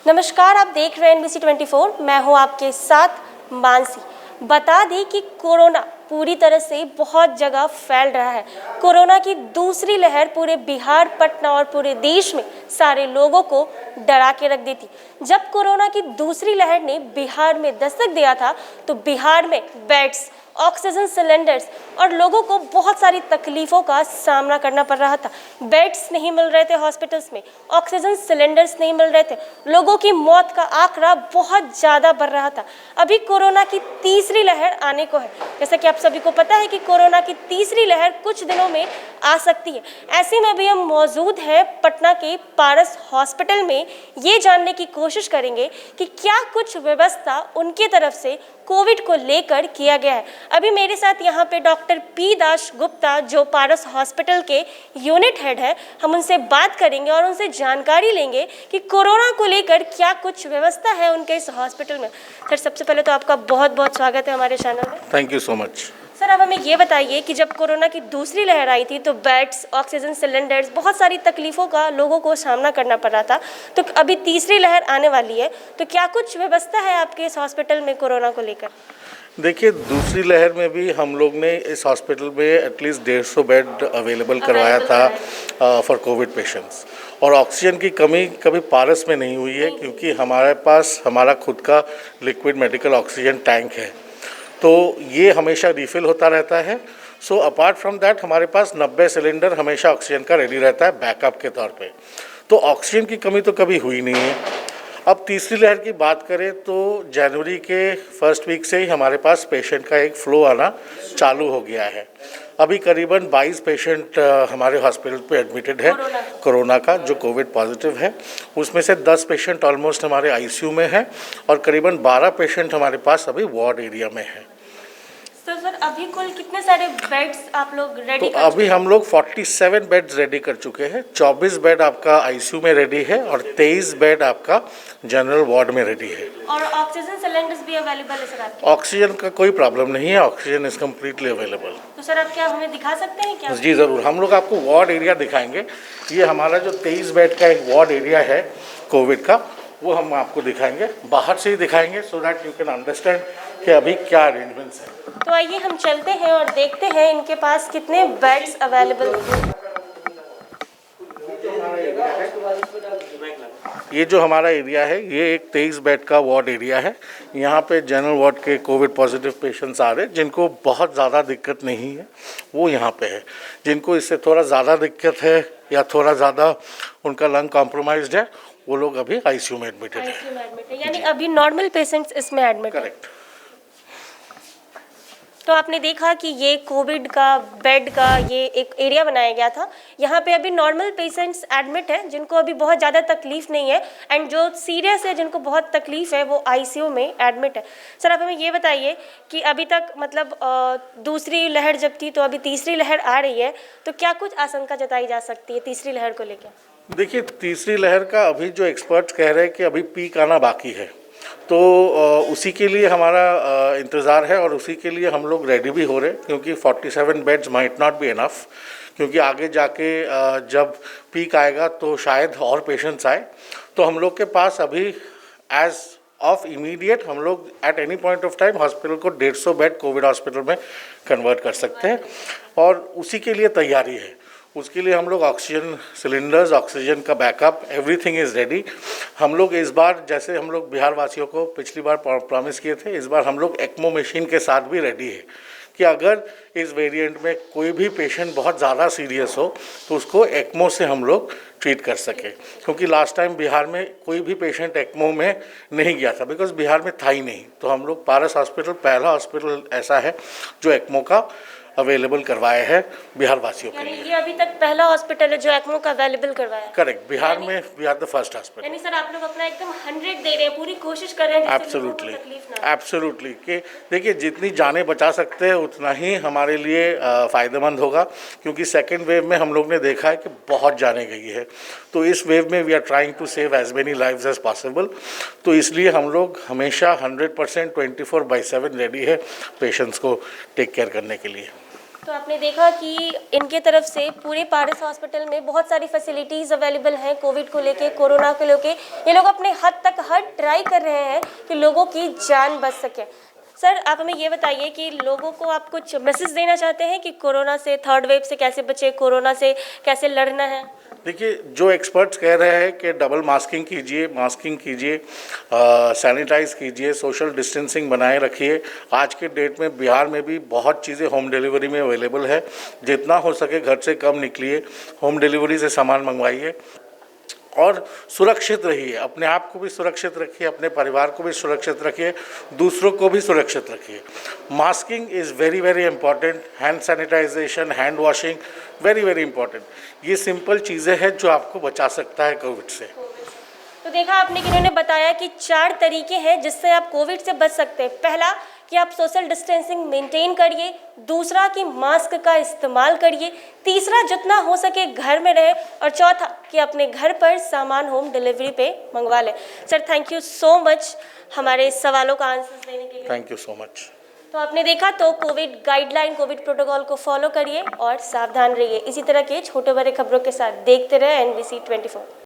नमस्कार, आप देख रहे हैं NBC 24। मैं हूं आपके साथ मानसी। बता दें कि कोरोना पूरी तरह से बहुत जगह फैल रहा है। कोरोना की दूसरी लहर पूरे बिहार, पटना और पूरे देश में सारे लोगों को डरा के रख दी थी। जब कोरोना की दूसरी लहर ने बिहार में दस्तक दिया था तो बिहार में बेड्स, ऑक्सीजन सिलेंडर्स और लोगों को बहुत सारी तकलीफ़ों का सामना करना पड़ रहा था। बेड्स नहीं मिल रहे थे हॉस्पिटल्स में, ऑक्सीजन सिलेंडर्स नहीं मिल रहे थे, लोगों की मौत का आंकड़ा बहुत ज़्यादा बढ़ रहा था। अभी कोरोना की तीसरी लहर आने को है। जैसा कि आप सभी को पता है कि कोरोना की तीसरी लहर कुछ दिनों में आ सकती है। ऐसे में अभी हम मौजूद हैं पटना के पारस हॉस्पिटल में। ये जानने की कोशिश करेंगे कि क्या कुछ व्यवस्था उनकी तरफ से कोविड को लेकर किया गया है। अभी मेरे साथ यहाँ पे डॉक्टर पी दास गुप्ता, जो पारस हॉस्पिटल के यूनिट हेड है, हम उनसे बात करेंगे और उनसे जानकारी लेंगे कि कोरोना को लेकर क्या कुछ व्यवस्था है उनके इस हॉस्पिटल में। सर, सबसे पहले तो आपका बहुत बहुत स्वागत है हमारे चैनल में। Thank you so much. Sir, अब हमें ये बताइए कि जब कोरोना की दूसरी लहर आई थी तो बेड्स, ऑक्सीजन सिलेंडर्स, बहुत सारी तकलीफ़ों का लोगों को सामना करना पड़ रहा था। तो अभी तीसरी लहर आने वाली है, तो क्या कुछ व्यवस्था है आपके इस हॉस्पिटल में कोरोना को लेकर? देखिए, दूसरी लहर में भी हम लोग ने इस हॉस्पिटल में एटलीस्ट 150 बेड अवेलेबल करवाया था फॉर कोविड पेशेंट्स। और ऑक्सीजन की कमी कभी पारस में नहीं हुई है, क्योंकि हमारे पास हमारा खुद का लिक्विड मेडिकल ऑक्सीजन टैंक है, तो ये हमेशा रिफ़िल होता रहता है। सो अपार्ट फ्रॉम दैट हमारे पास 90 सिलेंडर हमेशा ऑक्सीजन का रेडी रहता है बैकअप के तौर पे। तो ऑक्सीजन की कमी तो कभी हुई नहीं है। अब तीसरी लहर की बात करें तो जनवरी के फर्स्ट वीक से ही हमारे पास पेशेंट का एक फ़्लो आना चालू हो गया है। अभी करीबन 22 पेशेंट हमारे हॉस्पिटल पे एडमिटेड है कोरोना का, जो कोविड पॉजिटिव है। उसमें से 10 पेशेंट ऑलमोस्ट हमारे आईसीयू में हैं और करीबन 12 पेशेंट हमारे पास अभी वार्ड एरिया में हैं। तो सर, अभी कुल कितने सारे बेड्स आप लोग रेडी तो अभी हम लोग 47 बेड्स रेडी कर चुके हैं। 24 बेड आपका आईसीयू में रेडी है और 23 बेड आपका जनरल वार्ड में रेडी है। और ऑक्सीजन सिलेंडर्स भी अवेलेबल है सर आपके? ऑक्सीजन का कोई प्रॉब्लम नहीं है, ऑक्सीजन इज कम्प्लीटली अवेलेबल। तो सर, आप क्या हमें दिखा सकते हैं क्या? जी ज़रूर, हम लोग आपको वार्ड एरिया दिखाएंगे। ये हमारा जो 23 बेड का एक वार्ड एरिया है कोविड का, वो हम आपको दिखाएंगे, बाहर से ही दिखाएंगे, so that you can understand कि अभी क्या अरेंजमेंट्स हैं। तो आइए हम चलते हैं और देखते हैं इनके पास कितने बेड्स अवेलेबल हैं। ये जो हमारा एरिया है, ये एक 23 बेड का वार्ड एरिया है। यहाँ पे जनरल वार्ड के कोविड पॉजिटिव पेशेंट्स आ रहे हैं, जिनको बहुत ज़्यादा दिक्कत नहीं है, वो यहाँ पे है। जिनको इससे थोड़ा ज़्यादा दिक्कत है या थोड़ा ज़्यादा उनका लंग कॉम्प्रोमाइज्ड है, वो लोग अभी आईसीयू में एडमिटेड है। यानी अभी नॉर्मल पेशेंट्स इसमें एडमिट है। करेक्ट। तो आपने देखा कि ये कोविड का बेड का ये एक एरिया बनाया गया था। यहाँ पे अभी नॉर्मल पेशेंट्स एडमिट हैं, जिनको अभी बहुत ज़्यादा तकलीफ नहीं है, एंड जो सीरियस है, जिनको बहुत तकलीफ है, वो आईसीयू में एडमिट है। सर, आप हमें ये बताइए कि अभी तक मतलब दूसरी लहर जब थी तो अभी तीसरी लहर आ रही है, तो क्या कुछ आशंका जताई जा सकती है तीसरी लहर को लेकर? देखिए, तीसरी लहर का अभी जो एक्सपर्ट्स कह रहे हैं कि अभी पीक आना बाकी है, तो उसी के लिए हमारा इंतज़ार है और उसी के लिए हम लोग रेडी भी हो रहे हैं, क्योंकि 47 beds might not be enough, क्योंकि आगे जाके जब पीक आएगा तो शायद और पेशेंट्स आए। तो हम लोग के पास अभी एज ऑफ इमीडिएट हम लोग at any point of time hospital को 150 बेड कोविड हॉस्पिटल में कन्वर्ट कर सकते हैं, और उसी के लिए तैयारी है। उसके लिए हम लोग ऑक्सीजन सिलेंडर्स, ऑक्सीजन का बैकअप, एवरीथिंग इज़ रेडी। हम लोग इस बार, जैसे हम लोग बिहार वासियों को पिछली बार प्रॉमिस किए थे, इस बार हम लोग एक्मो मशीन के साथ भी रेडी है कि अगर इस वेरिएंट में कोई भी पेशेंट बहुत ज़्यादा सीरियस हो तो उसको एक्मो से हम लोग ट्रीट कर सके। क्योंकि लास्ट टाइम बिहार में कोई भी पेशेंट एक्मो में नहीं गया था, बिकॉज बिहार में था ही नहीं। तो हम लोग पारस हॉस्पिटल पहला हॉस्पिटल ऐसा है जो एक्मो का अवेलेबल करवाया है बिहार वासियों के लिए। ये अभी तक पहला हॉस्पिटल है जो एक्मो का अवेलेबल करवाया है? करेक्ट, बिहार में we are the first hospital. यानी सर, आप लोग अपना एकदम 100 दे रहे हैं, पूरी कोशिश कर रहे हैं जिससे लोगों को तकलीफ ना हो। एब्सोल्युटली कि देखिए, जितनी जानें बचा सकते हैं उतना ही हमारे लिए फ़ायदेमंद होगा, क्योंकि सेकेंड वेव में हम लोग ने देखा है कि बहुत जानें गई है। तो इस वेव में we are trying to save as many lives as possible. तो इसलिए हम लोग हमेशा 100% 24/7 रेडी है पेशेंट्स को टेक केयर करने के लिए। तो आपने देखा कि इनके तरफ से पूरे पारस हॉस्पिटल में बहुत सारी फैसिलिटीज़ अवेलेबल हैं कोविड को लेके, कोरोना को लेके। ये लोग अपने हद तक हर ट्राई कर रहे हैं कि लोगों की जान बच सके। सर, आप हमें ये बताइए कि लोगों को आप कुछ मैसेज देना चाहते हैं कि कोरोना से, थर्ड वेव से कैसे बचे, कोरोना से कैसे लड़ना है? देखिए, जो एक्सपर्ट्स कह रहे हैं कि डबल मास्किंग कीजिए, सैनिटाइज कीजिए, सोशल डिस्टेंसिंग बनाए रखिए। आज के डेट में बिहार में भी बहुत चीज़ें होम डिलीवरी में अवेलेबल है। जितना हो सके घर से कम निकलिए, होम डिलीवरी से सामान मंगवाइए और सुरक्षित रहिए। अपने आप को भी सुरक्षित रखिए, अपने परिवार को भी सुरक्षित रखिए, दूसरों को भी सुरक्षित रखिए। Masking is very very important, hand sanitization, hand washing very very important. ये सिंपल चीज़ें हैं जो आपको बचा सकता है कोविड से। तो देखा आपने कि इन्होंने बताया कि 4 तरीके हैं जिससे आप कोविड से बच सकते हैं। पहला कि आप सोशल डिस्टेंसिंग मेंटेन करिए, दूसरा कि मास्क का इस्तेमाल करिए, तीसरा जितना हो सके घर में रहे, और चौथा कि अपने घर पर सामान होम डिलीवरी पे मंगवा लें। Sir, thank you so much हमारे सवालों का आंसर देने के लिए। Thank you so much. तो आपने देखा, तो कोविड गाइडलाइन, कोविड प्रोटोकॉल को फॉलो करिए और सावधान रहिए। इसी तरह के छोटे बड़े खबरों के साथ देखते रहे NBC 24।